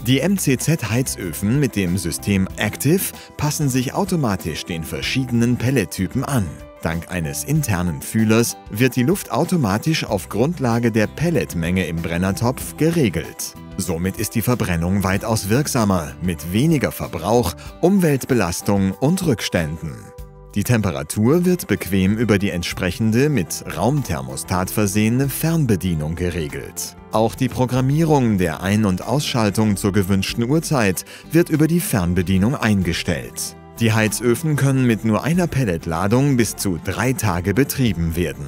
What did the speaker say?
Die MCZ-Heizöfen mit dem System Active passen sich automatisch den verschiedenen Pellettypen an. Dank eines internen Fühlers wird die Luft automatisch auf Grundlage der Pelletmenge im Brennertopf geregelt. Somit ist die Verbrennung weitaus wirksamer, mit weniger Verbrauch, Umweltbelastung und Rückständen. Die Temperatur wird bequem über die entsprechende mit Raumthermostat versehene Fernbedienung geregelt. Auch die Programmierung der Ein- und Ausschaltung zur gewünschten Uhrzeit wird über die Fernbedienung eingestellt. Die Heizöfen können mit nur einer Pelletladung bis zu 3 Tage betrieben werden.